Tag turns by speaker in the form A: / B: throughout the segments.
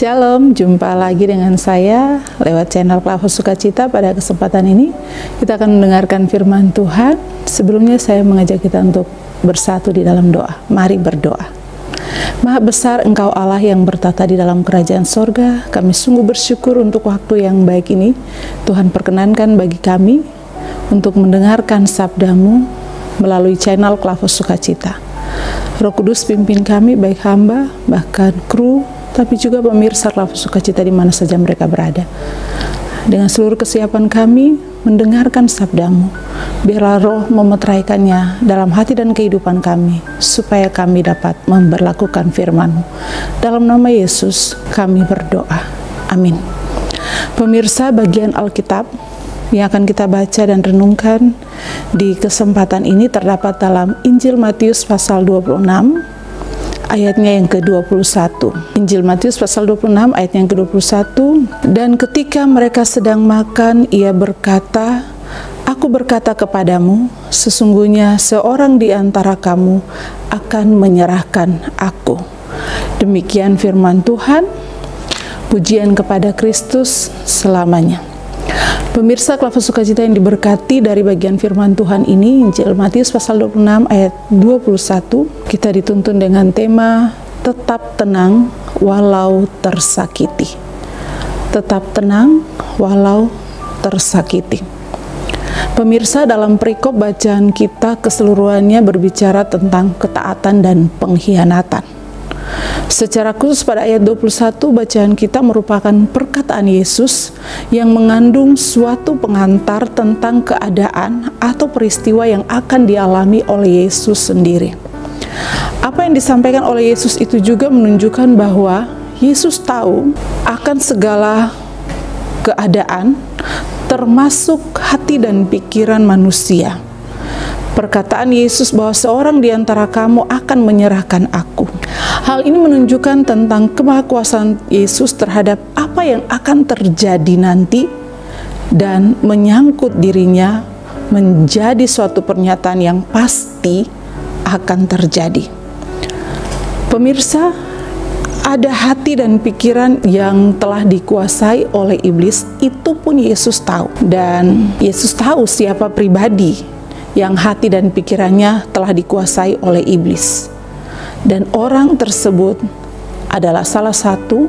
A: Shalom, jumpa lagi dengan saya lewat channel Klavos Sukacita. Pada kesempatan ini kita akan mendengarkan firman Tuhan. Sebelumnya saya mengajak kita untuk bersatu di dalam doa. Mari berdoa. Maha besar Engkau Allah yang bertata di dalam kerajaan sorga. Kami sungguh bersyukur untuk waktu yang baik ini. Tuhan perkenankan bagi kami untuk mendengarkan sabda-Mu melalui channel Klavos Sukacita. Roh Kudus pimpin kami, baik hamba, bahkan kru, tapi juga pemirsa Klavos Sukacita di mana saja mereka berada. Dengan seluruh kesiapan kami mendengarkan sabda-Mu, biarlah Roh memeteraikannya dalam hati dan kehidupan kami, supaya kami dapat memberlakukan firman-Mu. Dalam nama Yesus kami berdoa. Amin. Pemirsa, bagian Alkitab yang akan kita baca dan renungkan di kesempatan ini terdapat dalam Injil Matius pasal 26, ayatnya yang ke-21. Injil Matius pasal 26 ayat yang ke-21. Dan ketika mereka sedang makan, ia berkata, "Aku berkata kepadamu, sesungguhnya seorang di antara kamu akan menyerahkan aku." Demikian firman Tuhan. Pujian kepada Kristus selamanya. Pemirsa Klavos Sukacita yang diberkati, dari bagian firman Tuhan ini, Injil Matius pasal 26 ayat 21, kita dituntun dengan tema tetap tenang walau tersakiti. Tetap tenang walau tersakiti. Pemirsa, dalam perikop bacaan kita keseluruhannya berbicara tentang ketaatan dan pengkhianatan. Secara khusus pada ayat 21, bacaan kita merupakan perkataan Yesus yang mengandung suatu pengantar tentang keadaan atau peristiwa yang akan dialami oleh Yesus sendiri. Apa yang disampaikan oleh Yesus itu juga menunjukkan bahwa Yesus tahu akan segala keadaan, termasuk hati dan pikiran manusia. Perkataan Yesus bahwa seorang di antara kamu akan menyerahkan aku. Hal ini menunjukkan tentang kemahakuasaan Yesus terhadap apa yang akan terjadi nanti dan menyangkut dirinya menjadi suatu pernyataan yang pasti akan terjadi. Pemirsa, ada hati dan pikiran yang telah dikuasai oleh iblis, itu pun Yesus tahu. Dan Yesus tahu siapa pribadi yang hati dan pikirannya telah dikuasai oleh iblis. Dan orang tersebut adalah salah satu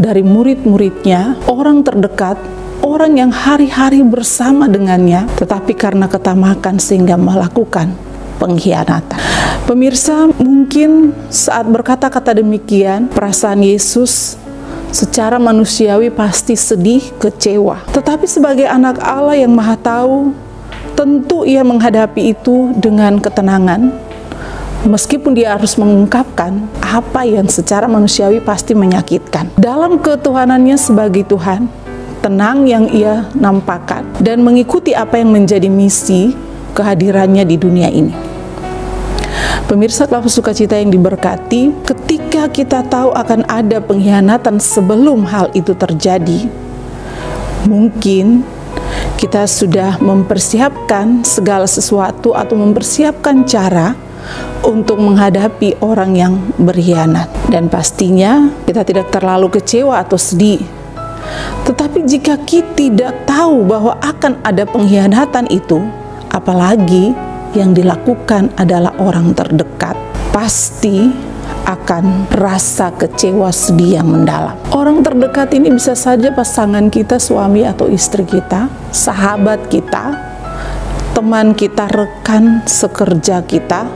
A: dari murid-muridnya, orang terdekat, orang yang hari-hari bersama dengannya, tetapi karena ketamakan sehingga melakukan pengkhianatan. Pemirsa, mungkin saat berkata-kata demikian, perasaan Yesus secara manusiawi pasti sedih, kecewa. Tetapi sebagai anak Allah yang Maha Tahu, tentu ia menghadapi itu dengan ketenangan, meskipun dia harus mengungkapkan apa yang secara manusiawi pasti menyakitkan. Dalam ketuhanannya sebagai Tuhan, tenang yang ia nampakkan dan mengikuti apa yang menjadi misi kehadirannya di dunia ini. Pemirsa Klavos Sukacita yang diberkati, ketika kita tahu akan ada pengkhianatan sebelum hal itu terjadi, mungkin kita sudah mempersiapkan segala sesuatu atau mempersiapkan cara untuk menghadapi orang yang berkhianat. Dan pastinya kita tidak terlalu kecewa atau sedih. Tetapi jika kita tidak tahu bahwa akan ada pengkhianatan itu, apalagi yang dilakukan adalah orang terdekat, pasti akan rasa kecewa sedih yang mendalam. Orang terdekat ini bisa saja pasangan kita, suami atau istri kita, sahabat kita, teman kita, rekan sekerja kita.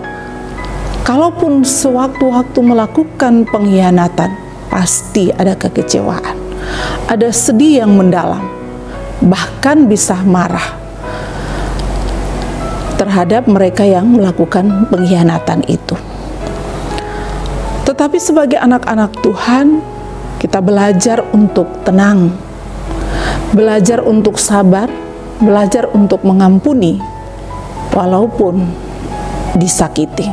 A: Kalaupun sewaktu-waktu melakukan pengkhianatan, pasti ada kekecewaan, ada sedih yang mendalam, bahkan bisa marah terhadap mereka yang melakukan pengkhianatan itu. Tetapi sebagai anak-anak Tuhan, kita belajar untuk tenang, belajar untuk sabar, belajar untuk mengampuni walaupun disakiti.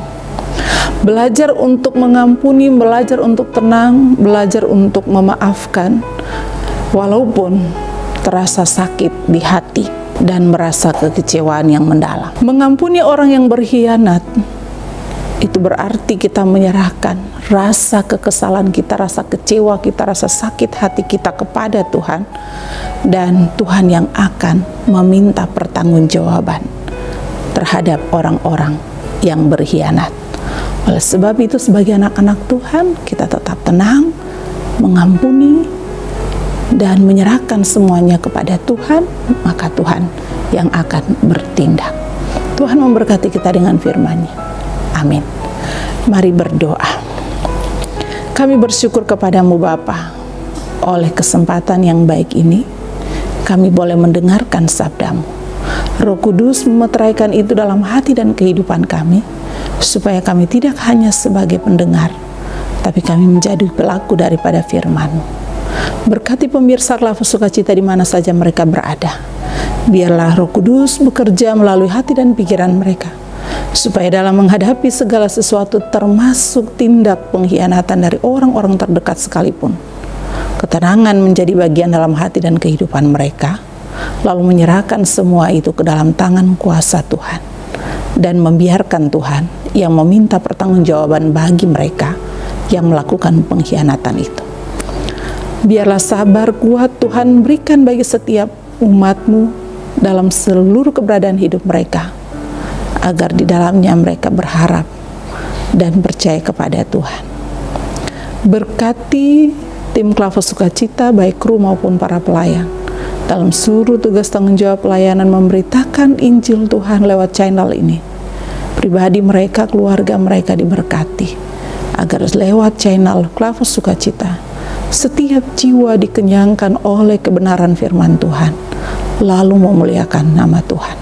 A: Belajar untuk mengampuni, belajar untuk tenang, belajar untuk memaafkan walaupun terasa sakit di hati dan merasa kekecewaan yang mendalam. Mengampuni orang yang berkhianat Itu berarti kita menyerahkan rasa kekesalan kita, rasa kecewa kita, rasa sakit hati kita kepada Tuhan, dan Tuhan yang akan meminta pertanggungjawaban terhadap orang-orang yang berkhianat. Oleh sebab itu, sebagai anak-anak Tuhan, kita tetap tenang, mengampuni, dan menyerahkan semuanya kepada Tuhan, maka Tuhan yang akan bertindak. Tuhan memberkati kita dengan firman-Nya. Amin. Mari berdoa. Kami bersyukur kepadamu Bapa, oleh kesempatan yang baik ini, kami boleh mendengarkan sabdamu. Roh Kudus memeteraikan itu dalam hati dan kehidupan kami, supaya kami tidak hanya sebagai pendengar, tapi kami menjadi pelaku daripada firman-Mu. Berkati pemirsa Klafus Sukacita di mana saja mereka berada. Biarlah Roh Kudus bekerja melalui hati dan pikiran mereka, supaya dalam menghadapi segala sesuatu, termasuk tindak pengkhianatan dari orang-orang terdekat sekalipun, ketenangan menjadi bagian dalam hati dan kehidupan mereka, lalu menyerahkan semua itu ke dalam tangan kuasa Tuhan, dan membiarkan Tuhan yang meminta pertanggungjawaban bagi mereka yang melakukan pengkhianatan itu. Biarlah sabar kuat Tuhan berikan bagi setiap umat-Mu dalam seluruh keberadaan hidup mereka, agar di dalamnya mereka berharap dan percaya kepada Tuhan. Berkati tim Klafus Sukacita, baik kru maupun para pelayan, dalam seluruh tugas tanggung jawab pelayanan memberitakan Injil Tuhan lewat channel ini. Pribadi mereka, keluarga mereka diberkati, agar lewat channel Klafus Sukacita, setiap jiwa dikenyangkan oleh kebenaran firman Tuhan, lalu memuliakan nama Tuhan.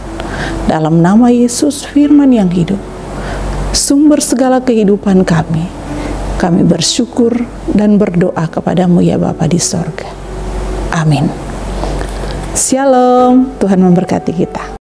A: Dalam nama Yesus, firman yang hidup, sumber segala kehidupan kami bersyukur dan berdoa kepadamu ya Bapa di sorga. Amin. Shalom, Tuhan memberkati kita.